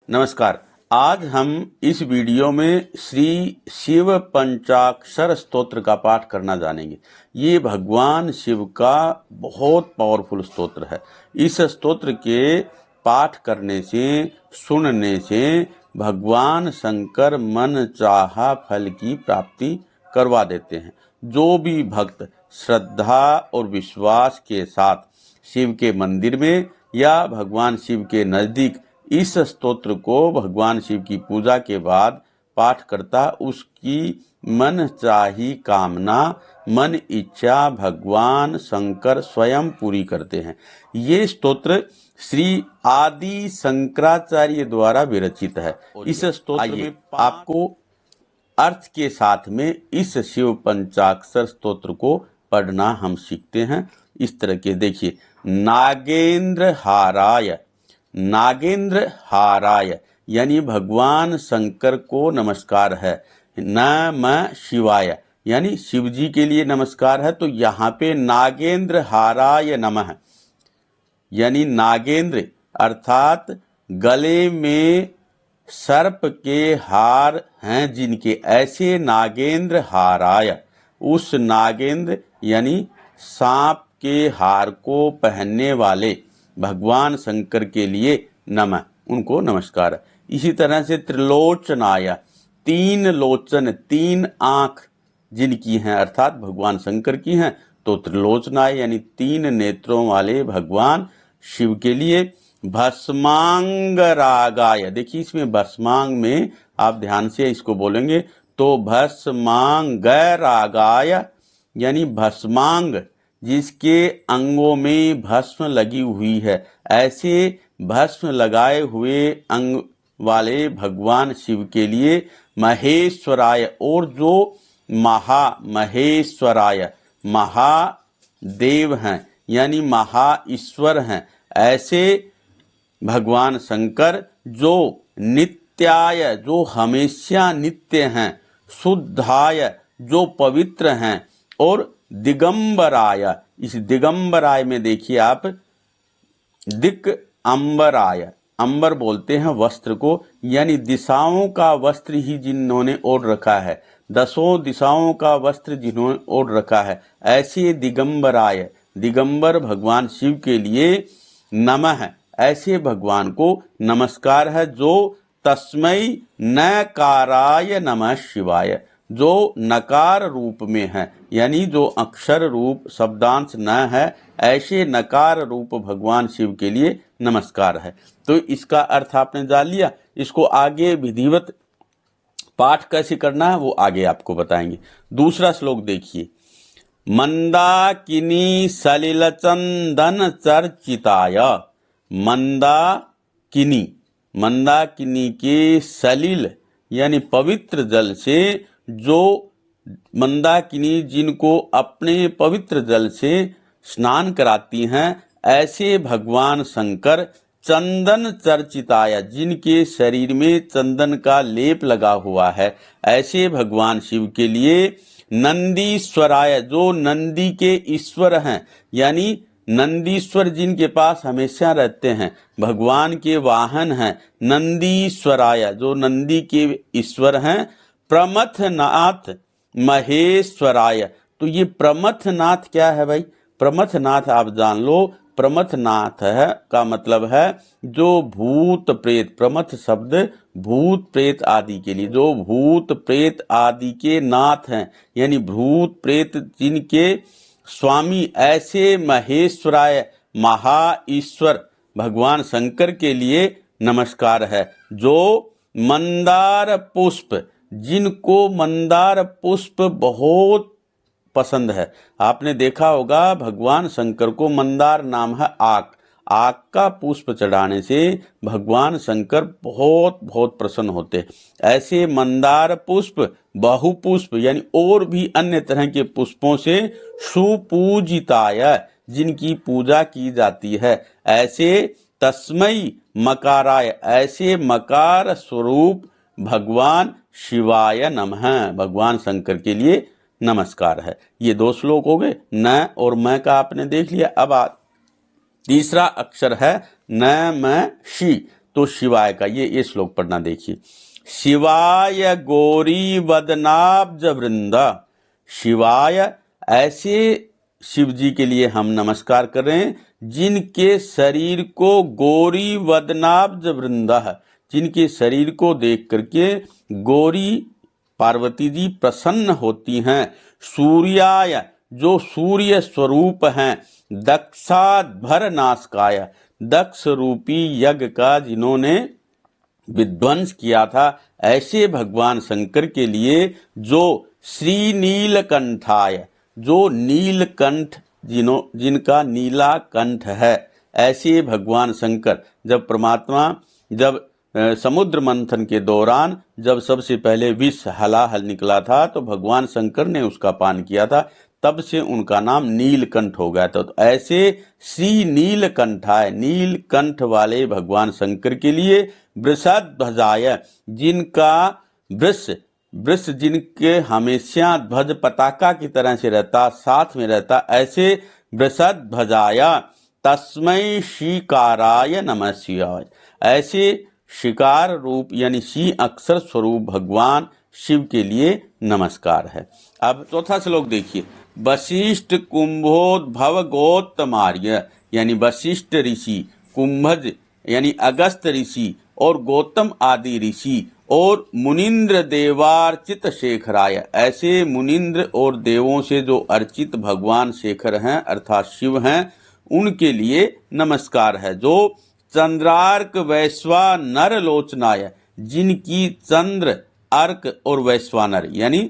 नमस्कार। आज हम इस वीडियो में श्री शिव पंचाक्षर स्तोत्र का पाठ करना जानेंगे। ये भगवान शिव का बहुत पावरफुल स्तोत्र है। इस स्तोत्र के पाठ करने से, सुनने से भगवान शंकर मन चाहा फल की प्राप्ति करवा देते हैं। जो भी भक्त श्रद्धा और विश्वास के साथ शिव के मंदिर में या भगवान शिव के नजदीक इस स्तोत्र को भगवान शिव की पूजा के बाद पाठ करता, उसकी मन चाही कामना, मन इच्छा भगवान शंकर स्वयं पूरी करते हैं। ये स्तोत्र श्री आदि शंकराचार्य द्वारा विरचित है। इस स्तोत्र में आपको अर्थ के साथ में इस शिव पंचाक्षर स्तोत्र को पढ़ना हम सीखते हैं। इस तरह के देखिए, नागेंद्र हाराय, नागेंद्र हाराय यानी भगवान शंकर को नमस्कार है। नमः शिवाय यानी शिव जी के लिए नमस्कार है। तो यहाँ पे नागेंद्र हाराय नमः यानी नागेंद्र अर्थात गले में सर्प के हार हैं जिनके, ऐसे नागेंद्र हाराय, उस नागेंद्र यानी सांप के हार को पहनने वाले भगवान शंकर के लिए नमः, उनको नमस्कार। इसी तरह से त्रिलोचनाय, तीन लोचन, तीन आंख जिनकी हैं अर्थात भगवान शंकर की हैं, तो त्रिलोचनाय यानी तीन नेत्रों वाले भगवान शिव के लिए। भस्मांग रागाय, देखिए इसमें भस्मांग में आप ध्यान से इसको बोलेंगे तो भस्मांग रागाय यानी भस्मांग जिसके अंगों में भस्म लगी हुई है, ऐसे भस्म लगाए हुए अंग वाले भगवान शिव के लिए। महेश्वराय, और जो महेश्वराय महादेव हैं यानी महा ईश्वर हैं, ऐसे भगवान शंकर। जो नित्याय, जो हमेशा नित्य हैं। शुद्धाय, जो पवित्र हैं। और दिगंबराय, इस दिगंबराय में देखिए आप दिक अंबराय, अंबर बोलते हैं वस्त्र को, यानी दिशाओं का वस्त्र ही जिन्होंने ओढ़ रखा है, दसों दिशाओं का वस्त्र जिन्होंने ओढ़ रखा है, ऐसे दिगंबराय, दिगंबर भगवान शिव के लिए नमः, ऐसे भगवान को नमस्कार है। जो तस्मै नकाराय नमः शिवाय, जो नकार रूप में है यानी जो अक्षर रूप शब्दांश न है, ऐसे नकार रूप भगवान शिव के लिए नमस्कार है। तो इसका अर्थ आपने जान लिया। इसको आगे विधिवत पाठ कैसे करना है वो आगे आपको बताएंगे। दूसरा श्लोक देखिए, मंदाकिनी सलिल चंदन चर्चिताय, मंदाकिनी, मंदाकिनी के सलिल यानी पवित्र जल से, जो मंदाकिनी जिनको अपने पवित्र जल से स्नान कराती हैं, ऐसे भगवान शंकर चंदन चर्चिताय, जिनके शरीर में चंदन का लेप लगा हुआ है, ऐसे भगवान शिव के लिए। नंदीश्वराय, जो नंदी के ईश्वर हैं यानी नंदीश्वर जिनके पास हमेशा रहते हैं, भगवान के वाहन हैं। नंदीश्वराय, जो नंदी के ईश्वर हैं। प्रमथनाथ महेश्वराय, तो ये प्रमथनाथ क्या है भाई? प्रमथनाथ आप जान लो, प्रमथनाथ है का मतलब है जो भूत प्रेत, प्रमथ शब्द भूत प्रेत आदि के लिए, जो भूत प्रेत आदि के नाथ हैं यानी भूत प्रेत जिनके स्वामी, ऐसे महेश्वराय महा ईश्वर भगवान शंकर के लिए नमस्कार है। जो मंदार पुष्प, जिनको मंदार पुष्प बहुत पसंद है, आपने देखा होगा भगवान शंकर को मंदार नाम है आक, आक का पुष्प चढ़ाने से भगवान शंकर बहुत बहुत प्रसन्न होते हैं। ऐसे मंदार पुष्प, बहुपुष्प यानी और भी अन्य तरह के पुष्पों से सुपूजिताय, जिनकी पूजा की जाती है, ऐसे तस्मै मकाराय, ऐसे मकार स्वरूप भगवान शिवाय नमः, भगवान शंकर के लिए नमस्कार है। ये दो श्लोक हो गए, न और मैं का आपने देख लिया। अब तीसरा अक्षर है न, म, शी। तो शिवाय का ये श्लोक पढ़ना देखिए। शिवाय गौरी वदनाब्ज वृंदा, शिवाय ऐसे शिव जी के लिए हम नमस्कार कर रहे हैं जिनके शरीर को गौरी वदनाब्ज वृंदा, जिनके शरीर को देख करके गौरी पार्वती जी प्रसन्न होती हैं। सूर्याय, जो सूर्य स्वरूप हैं। दक्षाध्वर नाशकाय, दक्ष रूपी यज्ञ का जिन्होंने विध्वंस किया था, ऐसे भगवान शंकर के लिए जो श्री नीलकंठाय, जो नीलकंठ जिनका नीला कंठ है, ऐसे भगवान शंकर जब परमात्मा जब समुद्र मंथन के दौरान जब सबसे पहले विष हलाहल निकला था तो भगवान शंकर ने उसका पान किया था, तब से उनका नाम नीलकंठ हो गया था। तो ऐसे श्री नीलकंठाय, नीलकंठ वाले भगवान शंकर के लिए वृषध्वजाय, जिनका वृष जिनके हमेशा ध्वज पताका की तरह से रहता, साथ में रहता, ऐसे वृषध्वजाय तस्मै शिकाराय नमः शिवाय, ऐसे शिकार रूप यानी शी अक्षर स्वरूप भगवान शिव के लिए नमस्कार है। अब चौथा श्लोक देखिए। वशिष्ठ कुंभोद्भव गौतमार्य, यानी वशिष्ठ ऋषि, कुंभज यानी अगस्त ऋषि और गौतम आदि ऋषि और मुनिंद्र देवार्चित शेखराय, ऐसे मुनिंद्र और देवों से जो अर्चित भगवान शेखर हैं अर्थात शिव हैं, उनके लिए नमस्कार है। जो चंद्रार्क वैश्वानर लोचनाय, जिनकी चंद्र अर्क और वैश्वानर यानी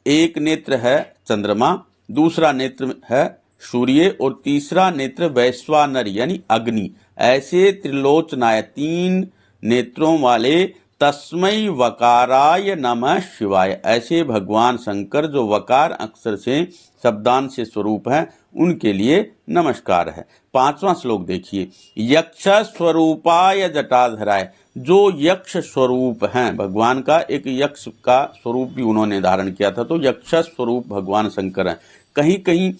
एक नेत्र है चंद्रमा, दूसरा नेत्र है सूर्य और तीसरा नेत्र वैश्वानर यानी अग्नि, ऐसे त्रिलोचनाय तीन नेत्रों वाले तस्मै वकाराय नमः शिवाय, ऐसे भगवान शंकर जो वकार अक्षर से शब्दांश से स्वरूप है उनके लिए नमस्कार है। पांचवा श्लोक देखिए। यक्ष स्वरूपाय जटाधराय, जो यक्ष स्वरूप हैं भगवान का, एक यक्ष का स्वरूप भी उन्होंने धारण किया था, तो यक्ष स्वरूप भगवान शंकर हैं। कहीं कहीं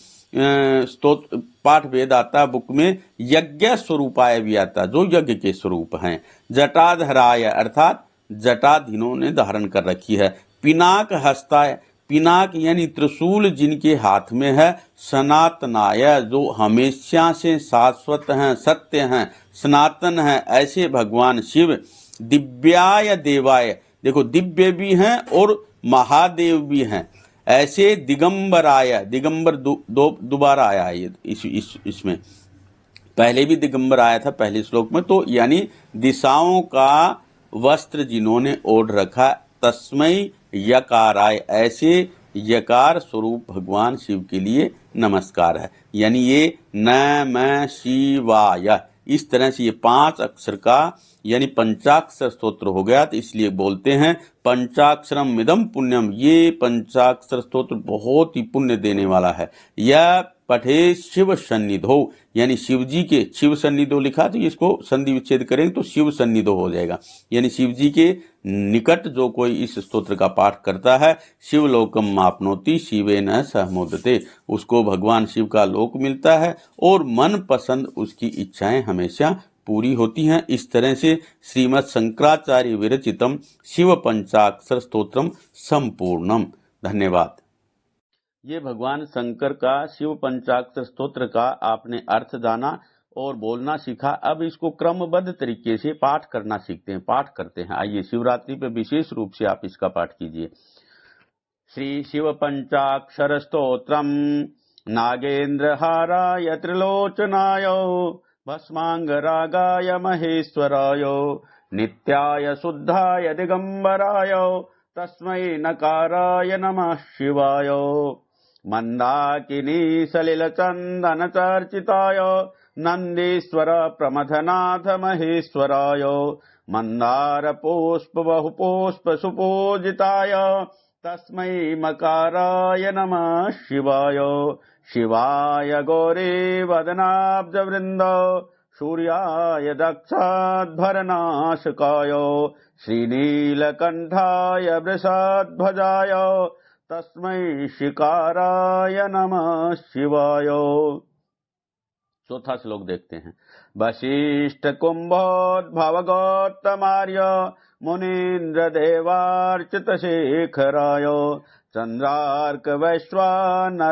स्तोत्र पाठ वेद आता बुक में यज्ञ स्वरूपाय भी आता, जो यज्ञ के स्वरूप हैं। जटाधराय अर्थात जटा जिन्होंने धारण कर रखी है। पिनाक हस्ताय, पिनाक यानी त्रिशूल जिनके हाथ में है। सनातनाय, जो हमेशा से शाश्वत हैं, सत्य हैं, सनातन हैं, ऐसे भगवान शिव। दिव्याय देवाय, देखो दिव्य भी हैं और महादेव भी हैं, ऐसे दिगंबराय, दिगंबर दोबारा आया है इसमें, पहले भी दिगंबर आया था पहले श्लोक में, तो यानी दिशाओं का वस्त्र जिन्होंने ओढ़ रखा। तस्मै यकाराय, ऐसे यकार स्वरूप भगवान शिव के लिए नमस्कार है। यानी ये नमः शिवाय, इस तरह से ये 5 अक्षर का यानी पंचाक्षर स्तोत्र हो गया। तो इसलिए बोलते हैं पंचाक्षरम इदम पुण्यम, ये पंचाक्षर स्तोत्र बहुत ही पुण्य देने वाला है। यह पठे शिव सन्निधो, यानी शिव जी के, शिव सन्निधो लिखा तो इसको संधि विच्छेद करेंगे तो शिव सन्निधो हो जाएगा, यानी शिव जी के निकट जो कोई इस स्तोत्र का पाठ करता है, शिव लोकम आपनोति शिवेन सह मोदते, उसको भगवान शिव का लोक मिलता है और मन पसंद उसकी इच्छाएं हमेशा पूरी होती हैं। इस तरह से श्रीमद् शंकराचार्य विरचितम शिव पंचाक्षर स्तोत्रम संपूर्णम। धन्यवाद। ये भगवान शंकर का शिव पंचाक्षर स्तोत्र का आपने अर्थ जाना और बोलना सीखा। अब इसको क्रमबद्ध तरीके से पाठ करना सीखते हैं, पाठ करते हैं। आइए शिवरात्रि पे विशेष रूप से आप इसका पाठ कीजिए। श्री शिव पंचाक्षर स्तोत्रम नागेंद्रहाराय त्रिलोचनाय भस्मांगरागाय महेश्वराय नित्याय शुद्धाय दिगंबराय तस्मै नकाराय नमः शिवाय मंदाकिनी सलिल चंदन चर्चिताय नंदीश्वर प्रमथनाथ महेश्वराय मंदार पुष्प बहुपुष्प सुपूजिताय तस्मै मकाराय नमः शिवाय शिवाय गौरी वदनाब्ज वृंद सूर्याय दक्षाध्वरनाशकाय श्रीनीलकंठाय वृषध्वजाय तस्मै शिकाराय नमः शिवाय। चौथा श्लोक देखते हैं। वशिष्ठ कुंभोद्भव गौतमार्य मुनीन्द्र देवार्चित शेखराय चंद्रार्क वैश्वानरलोचनाय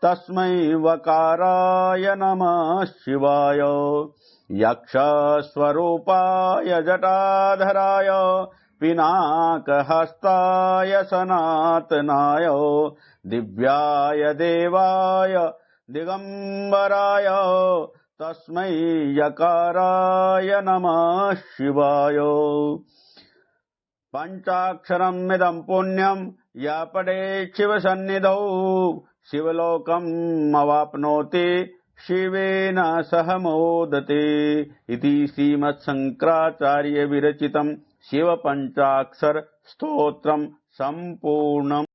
तस्मै वकाराय नमः शिवाय यक्ष स्वरूपाय जटाधराय पिनाकहस्ताय सनातनाय दिव्याय देवाय दिगंबराय तस्मै यकाराय नमः शिवाय पंचाक्षरमिदं पुण्यं या पठेत् शिवसन्निधौ शिवलोकम् अवाप्नोति शिवेन सह मोदते इति श्रीमत्शंकराचार्य विरचितं शिवपंचाक्षर स्तोत्रं संपूर्णम्।